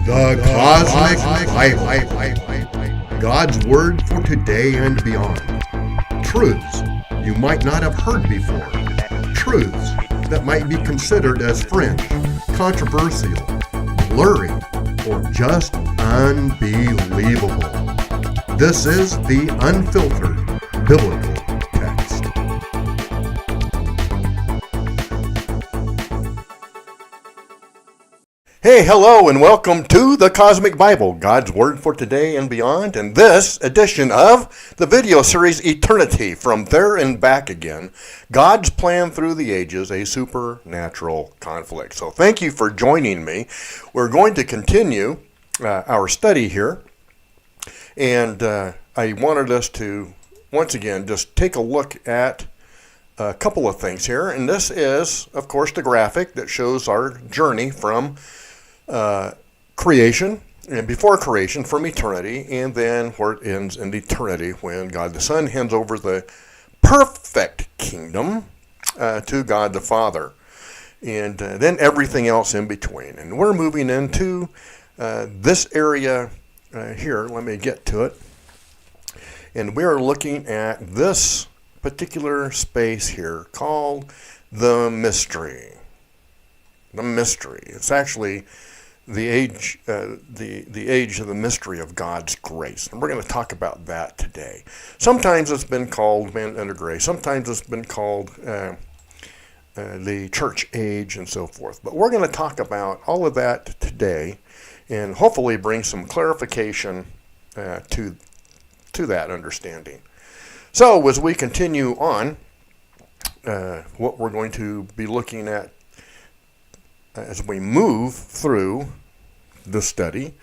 The Cosmic Bible. God's Word for today and beyond. Truths you might not have heard before. Truths that might be considered as fringe, controversial, blurry, or just unbelievable. This is the Unfiltered Biblical Text. Hey, hello, and welcome to the Cosmic Bible, God's Word for today and beyond, and this edition of the video series Eternity, From There and Back Again, God's Plan Through the Ages, a Supernatural Conflict. So thank you for joining me. We're going to continue our study here, and I wanted us to, once again, just take a look at a couple of things here, and this is, of course, the graphic that shows our journey from creation, and before creation, from eternity, and then where it ends in eternity when God the Son hands over the perfect kingdom to God the Father, and then everything else in between. And we're moving into this area here. Let me get to it. And we are looking at this particular space here called the mystery. The mystery. It's actually the age of the mystery of God's grace. And we're going to talk about that today. Sometimes it's been called man under grace. Sometimes it's been called the church age and so forth. But we're going to talk about all of that today and hopefully bring some clarification to that understanding. So as we continue on, what we're going to be looking at as we move through the study,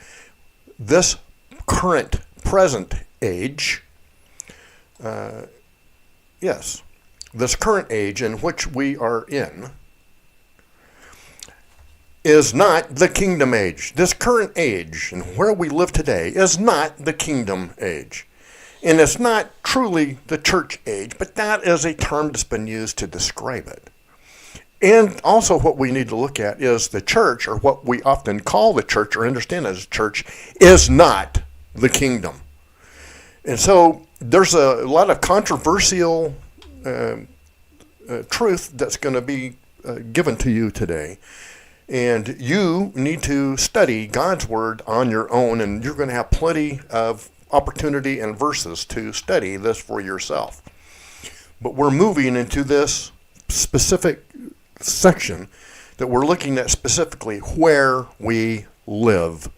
this present age, this current age in which we are in, is not the kingdom age. This current age and where we live today is not the kingdom age. And it's not truly the church age, but that is a term that's been used to describe it. And also what we need to look at is the church, or what we often call the church or understand as a church, is not the kingdom. And so there's a lot of controversial truth that's going to be given to you today. And you need to study God's Word on your own, and you're going to have plenty of opportunity and verses to study this for yourself. But we're moving into this specific section that we're looking at specifically where we live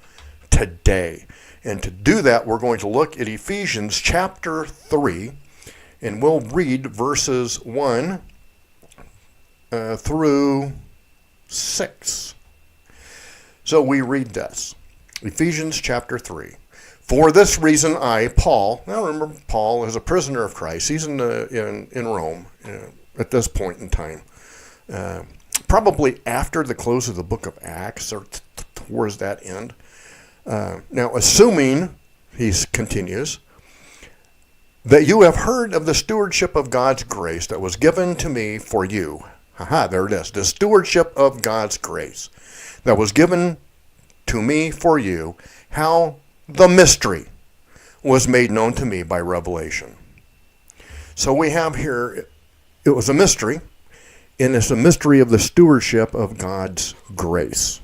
today. And to do that, we're going to look at Ephesians chapter 3, and we'll read verses 1 through 6. So we read this. Ephesians chapter 3. For this reason I, Paul, now remember Paul is a prisoner of Christ. He's in Rome at this point in time. Probably after the close of the book of Acts, or towards that end. Now, assuming, he continues, that you have heard of the stewardship of God's grace that was given to me for you. There it is. The stewardship of God's grace that was given to me for you, how the mystery was made known to me by revelation. So we have here, it was a mystery. And it's a mystery of the stewardship of God's grace.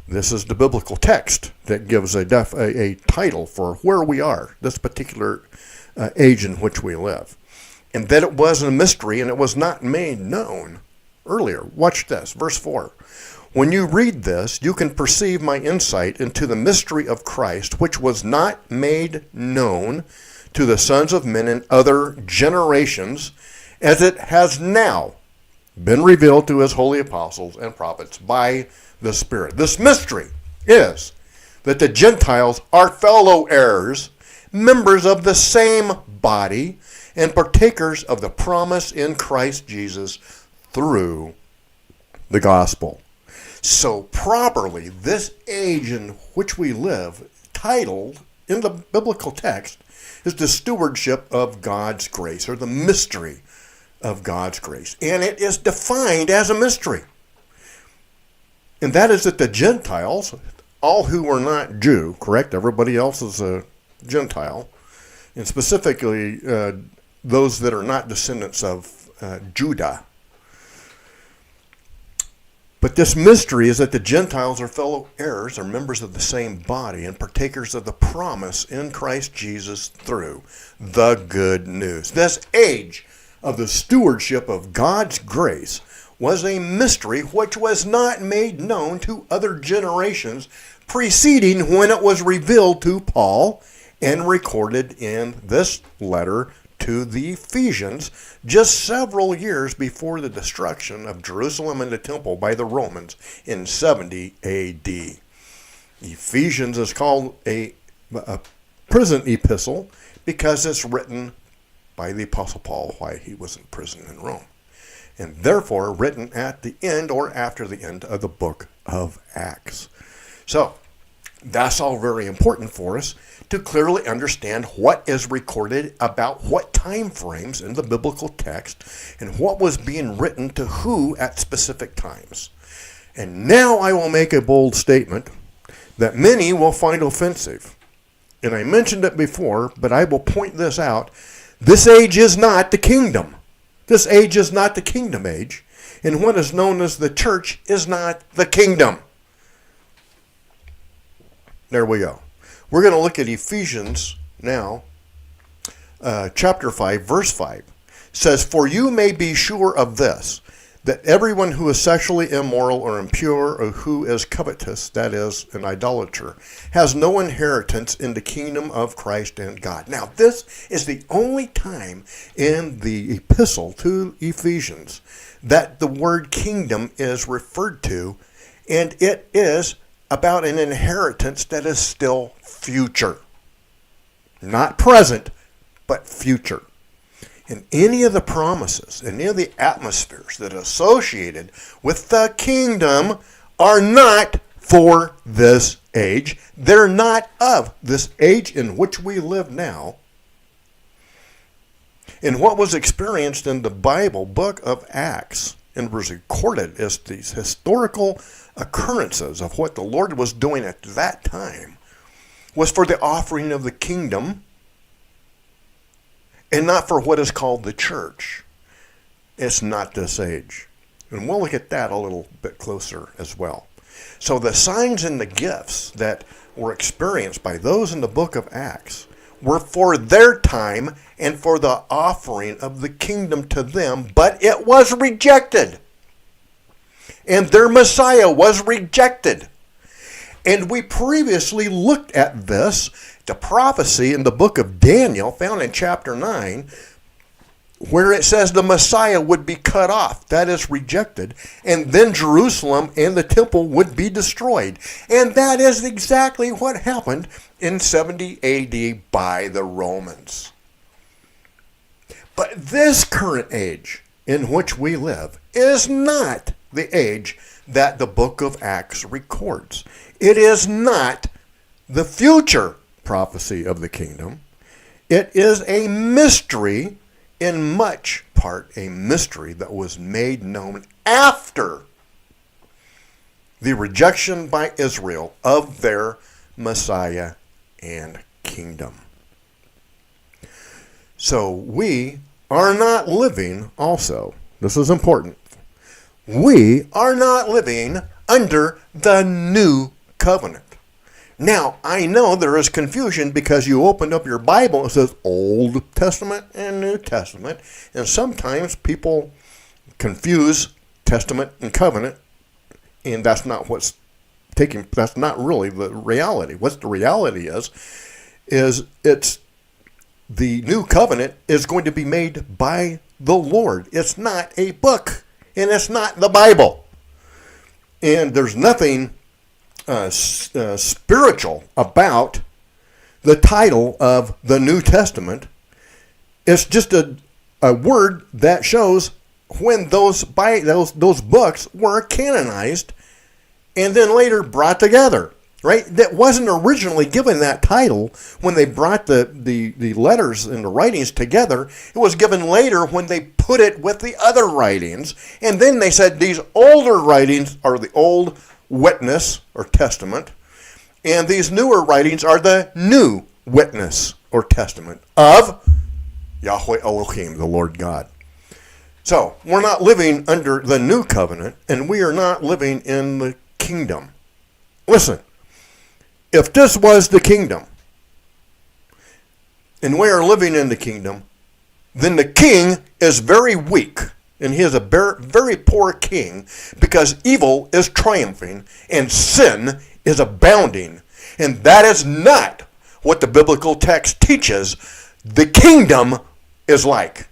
This is the biblical text that gives a title for where we are, this particular age in which we live. And that it was a mystery and it was not made known earlier. Watch this, verse 4. When you read this, you can perceive my insight into the mystery of Christ, which was not made known to the sons of men in other generations, as it has now been revealed to his holy apostles and prophets by the Spirit. This mystery is that the Gentiles are fellow heirs, members of the same body, and partakers of the promise in Christ Jesus through the gospel. So properly, this age in which we live, titled in the biblical text, is the stewardship of God's grace, or the mystery of God's grace. And it is defined as a mystery. And that is that the Gentiles all who were not Jew, correct? Everybody else is a Gentile. And specifically, those that are not descendants of Judah. But this mystery is that the Gentiles are fellow heirs, are members of the same body, and partakers of the promise in Christ Jesus through the good news. This age of the stewardship of God's grace was a mystery which was not made known to other generations preceding when it was revealed to Paul and recorded in this letter to the Ephesians just several years before the destruction of Jerusalem and the temple by the Romans in 70 A.D. Ephesians is called a prison epistle because it's written by the Apostle Paul while he was in prison in Rome, and therefore written at the end or after the end of the book of Acts. So that's all very important for us to clearly understand what is recorded about what time frames in the biblical text and what was being written to who at specific times. And now I will make a bold statement that many will find offensive. And I mentioned it before, but I will point this out. This age is not the kingdom. This age is not the kingdom age. And what is known as the church is not the kingdom. There we go. We're going to look at Ephesians now, chapter 5, verse 5. It says, "For you may be sure of this, that everyone who is sexually immoral or impure or who is covetous, that is, an idolater, has no inheritance in the kingdom of Christ and God." Now, this is the only time in the epistle to Ephesians that the word kingdom is referred to, and it is about an inheritance that is still future. Not present, but future. And any of the promises, any of the atmospheres that are associated with the kingdom are not for this age. They're not of this age in which we live now. And what was experienced in the Bible book of Acts and was recorded as these historical occurrences of what the Lord was doing at that time was for the offering of the kingdom and not for what is called the church. It's not this age. And we'll look at that a little bit closer as well. So the signs and the gifts that were experienced by those in the book of Acts were for their time and for the offering of the kingdom to them, but it was rejected. And their Messiah was rejected. And we previously looked at this, the prophecy in the book of Daniel, found in chapter 9, where it says the Messiah would be cut off, that is rejected, and then Jerusalem and the temple would be destroyed. And that is exactly what happened in 70 AD by the Romans. But this current age in which we live is not the age that the book of Acts records. It is not the future prophecy of the kingdom. It is a mystery, in much part a mystery that was made known after the rejection by Israel of their Messiah and kingdom. So we are not living also, this is important, we are not living under the new covenant. Now, I know there is confusion because you opened up your Bible and it says Old Testament and New Testament, and sometimes people confuse Testament and covenant, and that's not what's taking, that's not really the reality. What the reality is it's the new covenant is going to be made by the Lord. It's not a book, and it's not the Bible. And there's nothing spiritual about the title of the New Testament. It's just a word that shows when those books were canonized and then later brought together. Right? That wasn't originally given that title when they brought the letters and the writings together. It was given later when they put it with the other writings. And then they said these older writings are the Old Witness or Testament. And these newer writings are the new witness or testament of Yahweh Elohim, the Lord God. So, we're not living under the new covenant, and we are not living in the kingdom. Listen, if this was the kingdom, and we are living in the kingdom, then the king is very weak, and he is a very poor king, because evil is triumphing, and sin is abounding. And that is not what the biblical text teaches the kingdom is like.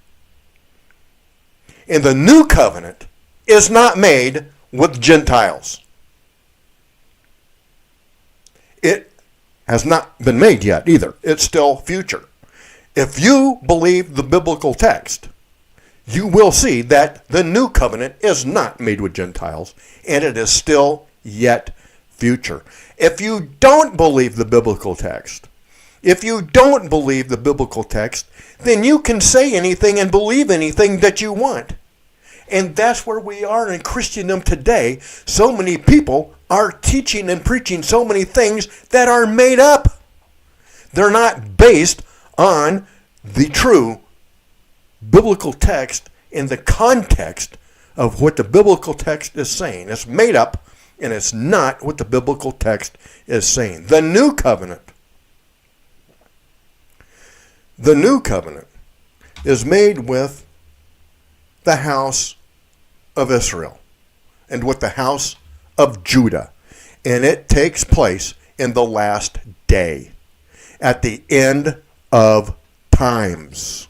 And the new covenant is not made with Gentiles. It has not been made yet either. It's still future. If you believe the biblical text, you will see that the new covenant is not made with Gentiles, and it is still yet future. If you don't believe the biblical text, then you can say anything and believe anything that you want. And that's where we are in Christendom today. So many people are teaching and preaching so many things that are made up. They're not based on the true biblical text in the context of what the biblical text is saying. It's made up, and it's not what the biblical text is saying. The new covenant is made with the house of Israel and with the house of Judah. And it takes place in the last day, at the end of times.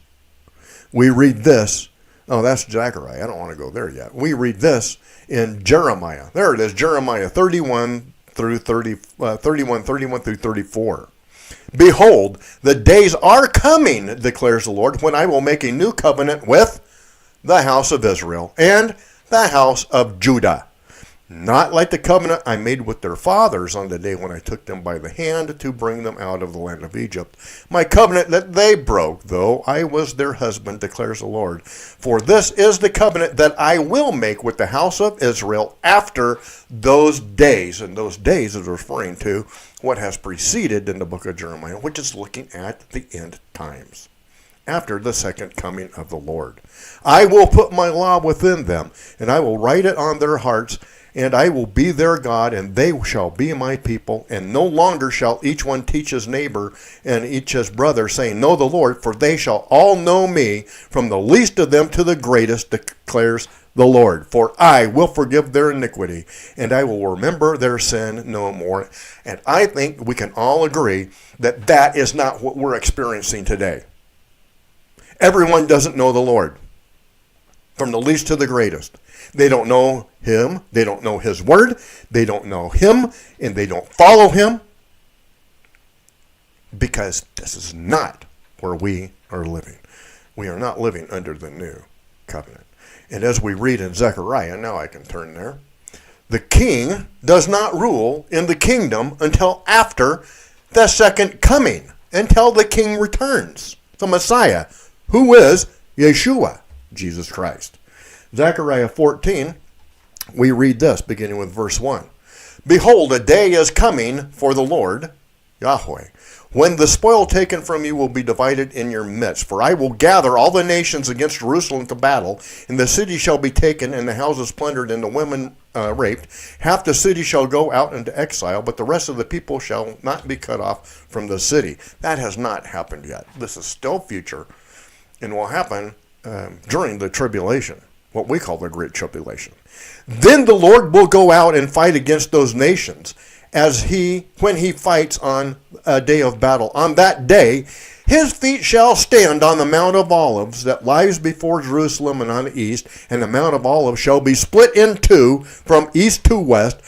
We read this. Oh, that's Zechariah. I don't want to go there yet. We read this in Jeremiah. There it is, Jeremiah 31 through 34. Behold, the days are coming, declares the Lord, when I will make a new covenant with the house of Israel and the house of Judah. Not like the covenant I made with their fathers on the day when I took them by the hand to bring them out of the land of Egypt. My covenant that they broke, though I was their husband, declares the Lord. For this is the covenant that I will make with the house of Israel after those days. And those days is referring to what has preceded in the book of Jeremiah, which is looking at the end times, after the second coming of the Lord. I will put my law within them, and I will write it on their hearts, and I will be their God, and they shall be my people. And no longer shall each one teach his neighbor and each his brother, saying, Know the Lord, for they shall all know me, from the least of them to the greatest, declares the Lord. For I will forgive their iniquity, and I will remember their sin no more. And I think we can all agree that that is not what we're experiencing today. Everyone doesn't know the Lord, from the least to the greatest. They don't know him. They don't know his word. They don't know him, and they don't follow him, because this is not where we are living. We are not living under the new covenant. And as we read in Zechariah, now I can turn there, the king does not rule in the kingdom until after the second coming, until the king returns, the Messiah, who is Yeshua, Jesus Christ. Zechariah 14, we read this, beginning with verse 1. Behold, a day is coming for the Lord, Yahweh, when the spoil taken from you will be divided in your midst. For I will gather all the nations against Jerusalem to battle, and the city shall be taken, and the houses plundered, and the women raped. Half the city shall go out into exile, but the rest of the people shall not be cut off from the city. That has not happened yet. This is still future, and will happen during the tribulation, what we call the Great Tribulation. Then the Lord will go out and fight against those nations, when he fights on a day of battle. On that day, his feet shall stand on the Mount of Olives that lies before Jerusalem and on the east, and the Mount of Olives shall be split in two from east to west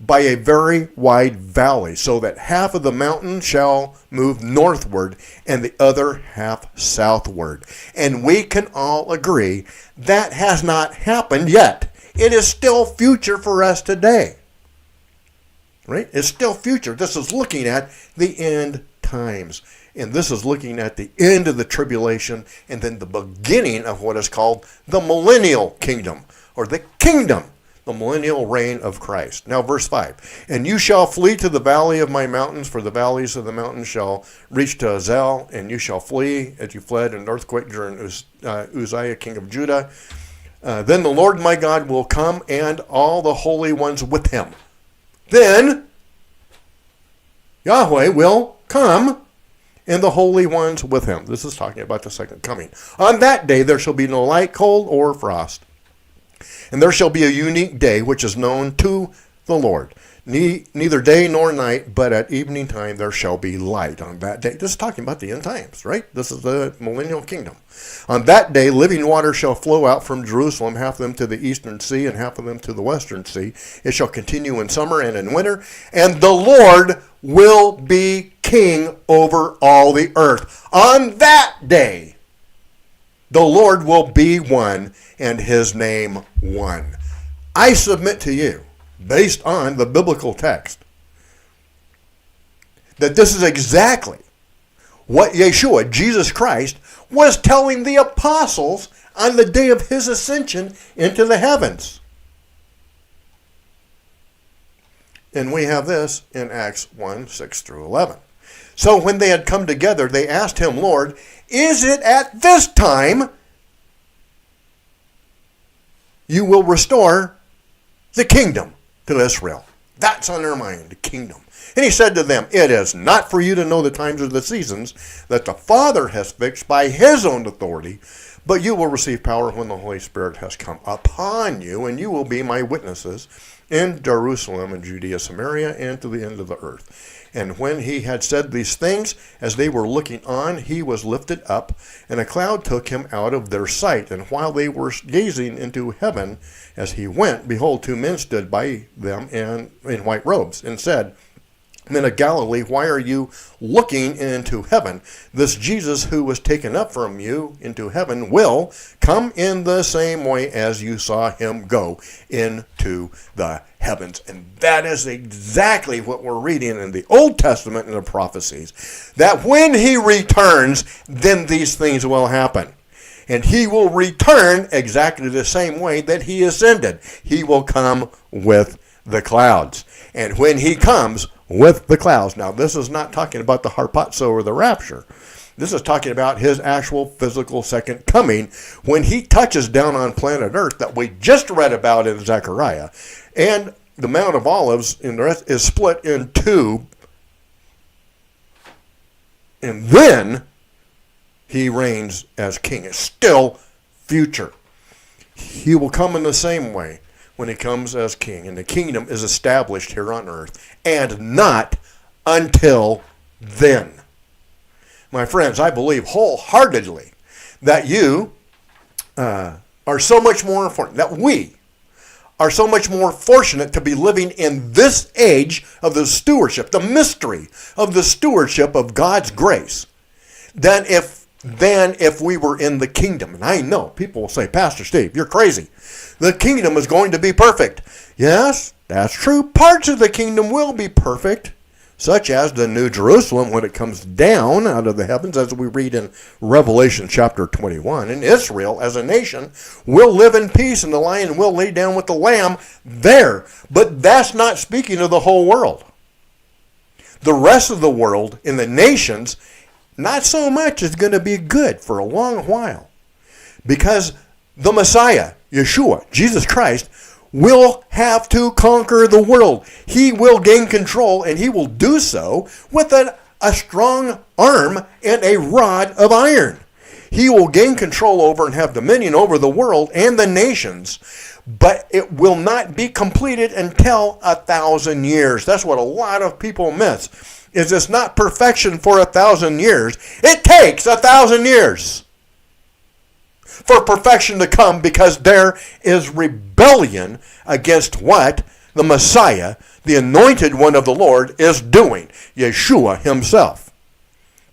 by a very wide valley, so that half of the mountain shall move northward and the other half southward. And we can all agree that has not happened yet. It is still future for us today. Right? It's still future. This is looking at the end times. And this is looking at the end of the tribulation, and then the beginning of what is called the millennial kingdom, or the kingdom the millennial reign of Christ. Now, verse 5. And you shall flee to the valley of my mountains, for the valleys of the mountains shall reach to Azel, and you shall flee as you fled in an earthquake during Uzziah, king of Judah. Then the Lord my God will come, and all the holy ones with him. Then Yahweh will come, and the holy ones with him. This is talking about the second coming. On that day there shall be no light, cold, or frost. And there shall be a unique day which is known to the Lord. Neither day nor night, but at evening time there shall be light on that day. This is talking about the end times, right? This is the millennial kingdom. On that day living water shall flow out from Jerusalem, half of them to the eastern sea and half of them to the western sea. It shall continue in summer and in winter. And the Lord will be king over all the earth. On that day the Lord will be one, and his name one. I submit to you, based on the biblical text, that this is exactly what Yeshua, Jesus Christ, was telling the apostles on the day of his ascension into the heavens. And we have this in Acts 1, 6 through 11. So when they had come together, they asked him, Lord, is it at this time you will restore the kingdom to Israel? That's on their mind, the kingdom. And he said to them, it is not for you to know the times or the seasons that the Father has fixed by his own authority, but you will receive power when the Holy Spirit has come upon you, and you will be my witnesses in Jerusalem and Judea, Samaria, and to the end of the earth. And when he had said these things, as they were looking on, he was lifted up, and a cloud took him out of their sight. And while they were gazing into heaven as he went, behold, two men stood by them in white robes, and said, Men of Galilee, why are you looking into heaven? This Jesus who was taken up from you into heaven will come in the same way as you saw him go into the heavens. And that is exactly what we're reading in the Old Testament and the prophecies. That when he returns, then these things will happen. And he will return exactly the same way that he ascended. He will come with the clouds. And when he comes with the clouds. Now, this is not talking about the harpazo or the rapture. This is talking about his actual physical second coming when he touches down on planet Earth that we just read about in Zechariah. And the Mount of Olives in the rest is split in two. And then he reigns as king. It's still future. He will come in the same way when he comes as king, and the kingdom is established here on earth, and not until then. My friends, I believe wholeheartedly that you are so much more important, that we are so much more fortunate to be living in this age of the stewardship, the mystery of the stewardship of God's grace, than if we were in the kingdom. And I know people will say, Pastor Steve, you're crazy. The kingdom is going to be perfect. Yes, that's true. Parts of the kingdom will be perfect, such as the New Jerusalem when it comes down out of the heavens, as we read in Revelation chapter 21. And Israel as a nation will live in peace, and the lion will lay down with the lamb there. But that's not speaking of the whole world. The rest of the world in the nations, not so much is going to be good for a long while, because the Messiah, Yeshua, Jesus Christ, will have to conquer the world. He will gain control, and he will do so with a strong arm and a rod of iron. He will gain control over and have dominion over the world and the nations, but it will not be completed until 1,000 years. That's what a lot of people miss. Is it's not perfection for 1,000 years. It takes 1,000 years for perfection to come, because there is rebellion against what the Messiah, the anointed one of the Lord, is doing. Yeshua himself.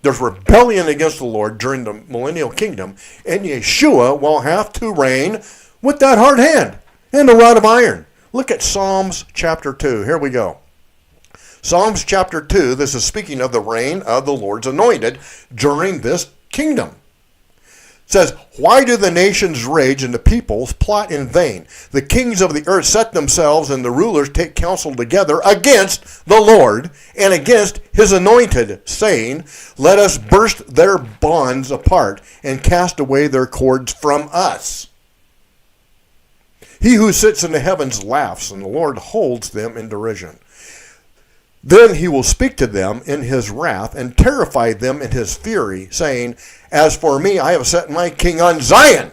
There's rebellion against the Lord during the millennial kingdom, and Yeshua will have to reign with that hard hand and a rod of iron. Look at Psalms chapter 2. Here we go. Psalms chapter 2, this is speaking of the reign of the Lord's anointed during this kingdom. says, why do the nations rage and the peoples plot in vain? The kings of the earth set themselves and the rulers take counsel together against the Lord and against his anointed, saying, let us burst their bonds apart and cast away their cords from us. He who sits in the heavens laughs, and the Lord holds them in derision. Then he will speak to them in his wrath and terrify them in his fury, saying, as for me, I have set my king on Zion,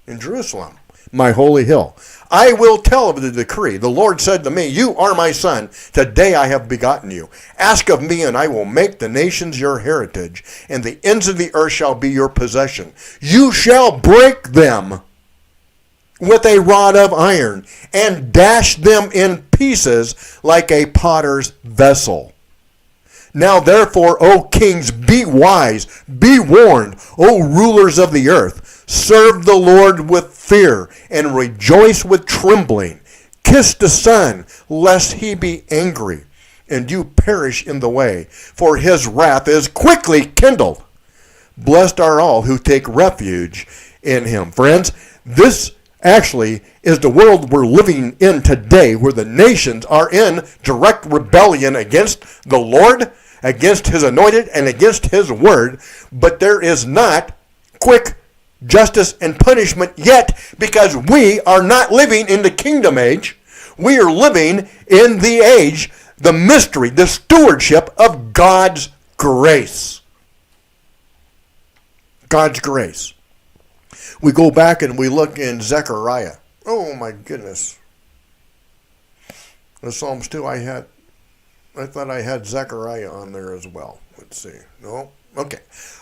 in Jerusalem, my holy hill. I will tell of the decree. The Lord said to me, you are my son. Today I have begotten you. Ask of me, and I will make the nations your heritage, and the ends of the earth shall be your possession. You shall break them with a rod of iron, and dash them in pieces like a potter's vessel. Now therefore, O kings, be wise, be warned, O rulers of the earth. Serve the Lord with fear, and rejoice with trembling. Kiss the Son, lest he be angry, and you perish in the way, for his wrath is quickly kindled. Blessed are all who take refuge in him. Friends, this actually is the world we're living in today, where the nations are in direct rebellion against the Lord, against his anointed, and against his word. But there is not quick justice and punishment yet, because we are not living in the kingdom age. We are living in the age, the mystery, the stewardship of God's grace. God's grace. We go back and we look in Zechariah. Oh my goodness. The Psalms 2, I thought I had Zechariah on there as well. Let's see. No? Okay.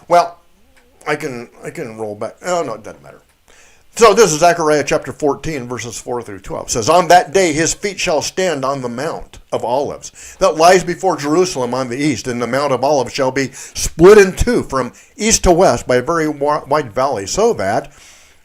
Well, I can roll back. Oh no, it doesn't matter. So this is Zechariah chapter 14, verses 4 through 12. It says, on that day his feet shall stand on the Mount of Olives that lies before Jerusalem on the east, and the Mount of Olives shall be split in two from east to west by a very wide valley, so that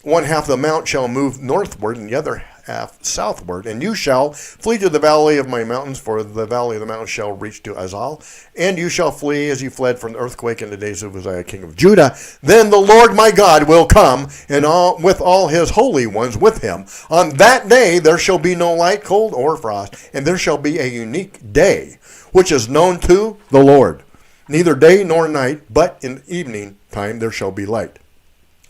one half of the mount shall move northward and the other half southward. And you shall flee to the valley of my mountains, for the valley of the mountains shall reach to Azal. And you shall flee as you fled from the earthquake in the days of Uzziah king of Judah. Then the Lord my God will come, and with all his holy ones with him. On that day there shall be no light, cold, or frost, and there shall be a unique day, which is known to the Lord. Neither day nor night, but in the evening time there shall be light.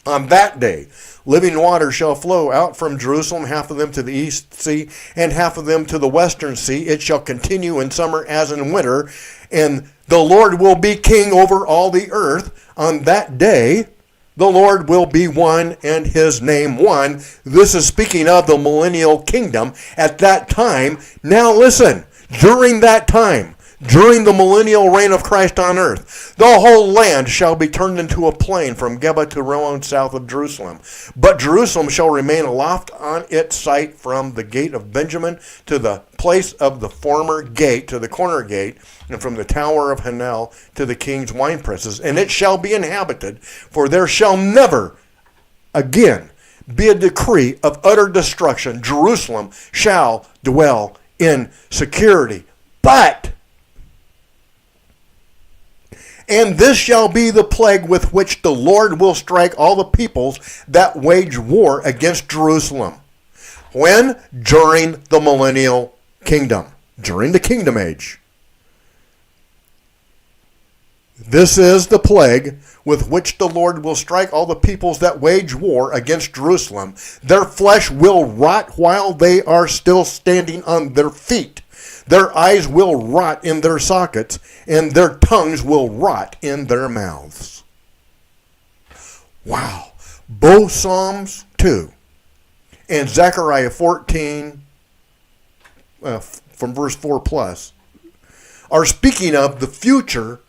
On that day, living water shall flow out from Jerusalem, half of them to the east sea, and half of them to the western sea. It shall continue in summer as in winter, and the Lord will be king over all the earth. On that day, the Lord will be one, and his name one. This is speaking of the millennial kingdom at that time. Now listen, during that time, during the millennial reign of Christ on earth, the whole land shall be turned into a plain from Geba to Rimmon south of Jerusalem. But Jerusalem shall remain aloft on its site from the gate of Benjamin to the place of the former gate, to the corner gate, and from the tower of Hanel to the king's winepresses. And it shall be inhabited, for there shall never again be a decree of utter destruction. Jerusalem shall dwell in security. And this shall be the plague with which the Lord will strike all the peoples that wage war against Jerusalem. When? During the millennial kingdom. During the kingdom age. This is the plague with which the Lord will strike all the peoples that wage war against Jerusalem. Their flesh will rot while they are still standing on their feet. Their eyes will rot in their sockets, and their tongues will rot in their mouths. Wow. Both Psalms 2 and Zechariah 14, from verse 4 plus, are speaking of the future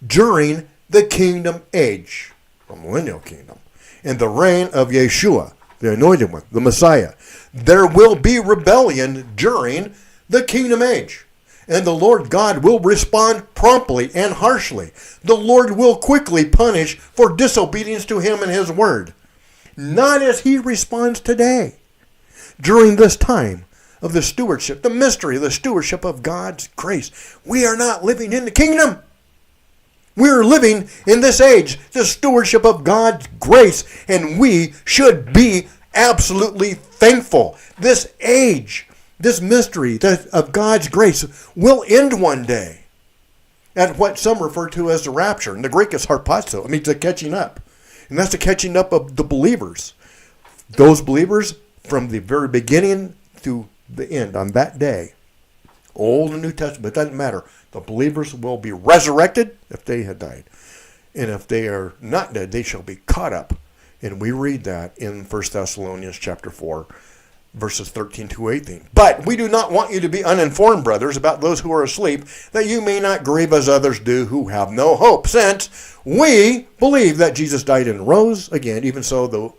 during the kingdom age, the millennial kingdom, and the reign of Yeshua, the anointed one, the Messiah. There will be rebellion during the kingdom age, and the Lord God will respond promptly and harshly. The Lord will quickly punish for disobedience to him and his word, not as he responds today during this time of the stewardship, the mystery of the stewardship of God's grace. We are not living in the kingdom. We're living in this age, the stewardship of God's grace, and we should be absolutely thankful. This age, this mystery of God's grace will end one day at what some refer to as the rapture. In the Greek, it's harpazo. It means the catching up. And that's the catching up of the believers. Those believers from the very beginning to the end on that day. Old and New Testament, it doesn't matter. The believers will be resurrected if they had died. And if they are not dead, they shall be caught up. And we read that in 1 Thessalonians chapter 4, verses 13 to 18. But we do not want you to be uninformed, brothers, about those who are asleep, that you may not grieve as others do who have no hope. Since we believe that Jesus died and rose again, even so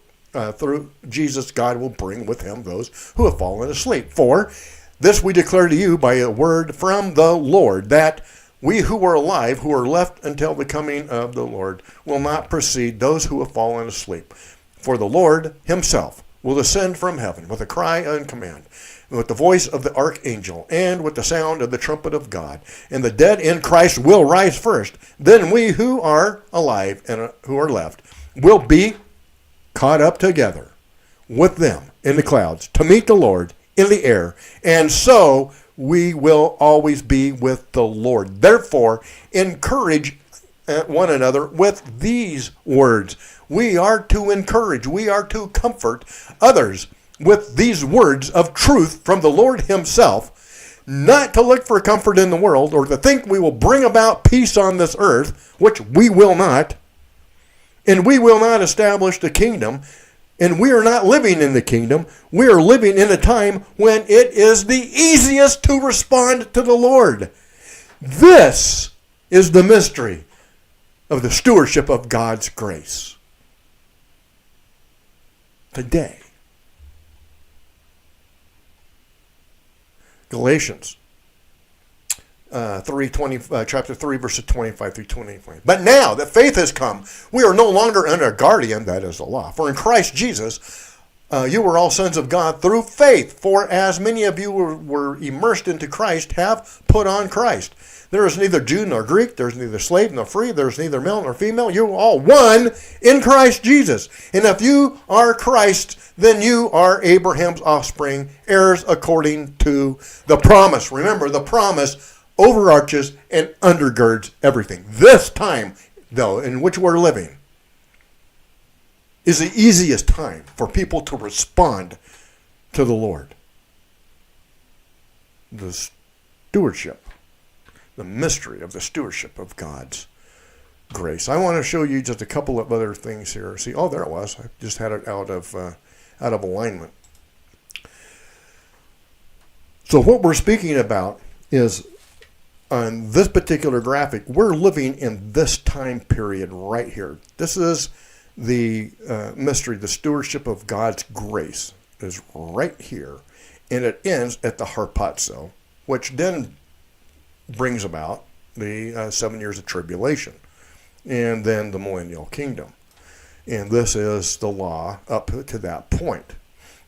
through Jesus God will bring with him those who have fallen asleep. For this we declare to you by a word from the Lord, that we who are alive, who are left until the coming of the Lord, will not precede those who have fallen asleep. For the Lord himself will descend from heaven with a cry and command, with the voice of the archangel, and with the sound of the trumpet of God. And the dead in Christ will rise first. Then we who are alive and who are left will be caught up together with them in the clouds to meet the Lord in the air. And so we will always be with the Lord. Therefore, encourage one another with these words. We are to encourage, we are to comfort others with these words of truth from the Lord himself, not to look for comfort in the world or to think we will bring about peace on this earth, which we will not, and we will not establish the kingdom. And we are not living in the kingdom. We are living in a time when it is the easiest to respond to the Lord. This is the mystery of the stewardship of God's grace. Today. Galatians chapter 3, verses 25 through 25. But now that faith has come, we are no longer under a guardian, that is the law. For in Christ Jesus, you were all sons of God through faith. For as many of you were immersed into Christ have put on Christ. There is neither Jew nor Greek, there is neither slave nor free, there is neither male nor female. You are all one in Christ Jesus. And if you are Christ, then you are Abraham's offspring, heirs according to the promise. Remember, the promise overarches and undergirds everything. This time, though, in which we're living, is the easiest time for people to respond to the Lord. The stewardship, the mystery of the stewardship of God's grace. I want to show you just a couple of other things here. See, oh, there it was. I just had it out of alignment. So what we're speaking about is, on this particular graphic, we're living in this time period right here. This is the mystery, the stewardship of God's grace is right here. And it ends at the harpazo, which then brings about the 7 years of tribulation and then the millennial kingdom. And this is the law up to that point.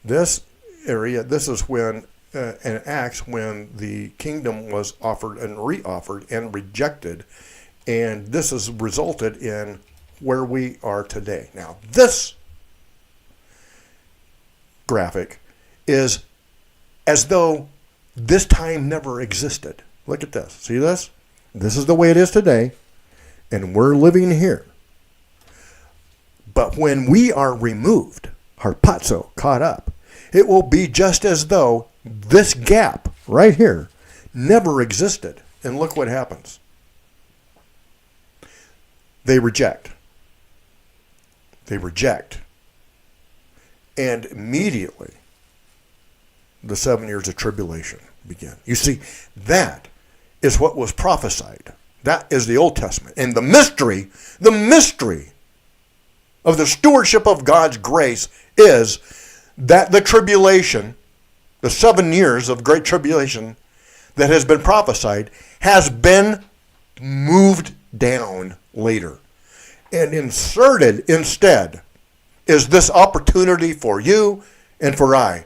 This area, this is when in Acts, when the kingdom was offered and re-offered and rejected, and this has resulted in where we are today. Now, this graphic is as though this time never existed. Look at this. See this? This is the way it is today, and we're living here. But when we are removed, harpazo, caught up, it will be just as though this gap right here never existed. And look what happens. They reject. They reject. And immediately, the 7 years of tribulation begin. You see, that is what was prophesied. That is the Old Testament. And the mystery of the stewardship of God's grace is that the tribulation, the 7 years of great tribulation that has been prophesied, has been moved down later. And inserted instead is this opportunity for you and for I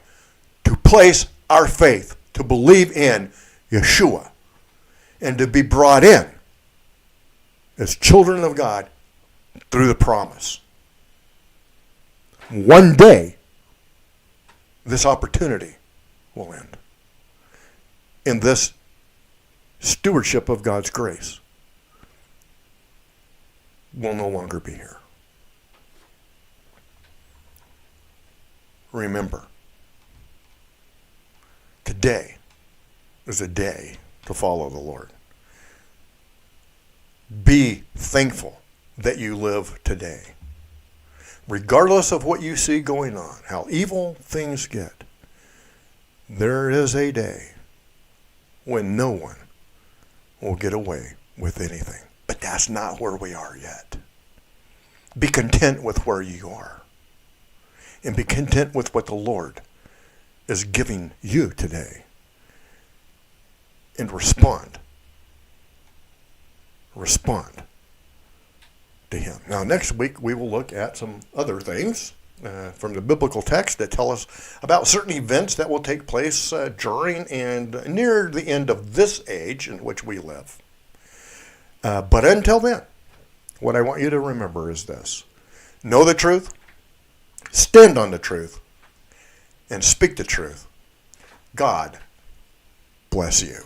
to place our faith, to believe in Yeshua, and to be brought in as children of God through the promise. One day, this opportunity will end. And this stewardship of God's grace will no longer be here. Remember, today is a day to follow the Lord. Be thankful that you live today. Regardless of what you see going on, how evil things get, there is a day when no one will get away with anything. But that's not where we are yet. Be content with where you are. And be content with what the Lord is giving you today. And respond. Respond to Him. Now, next week we will look at some other things from the biblical text that tell us about certain events that will take place during and near the end of this age in which we live. But until then, what I want you to remember is this. Know the truth, stand on the truth, and speak the truth. God bless you.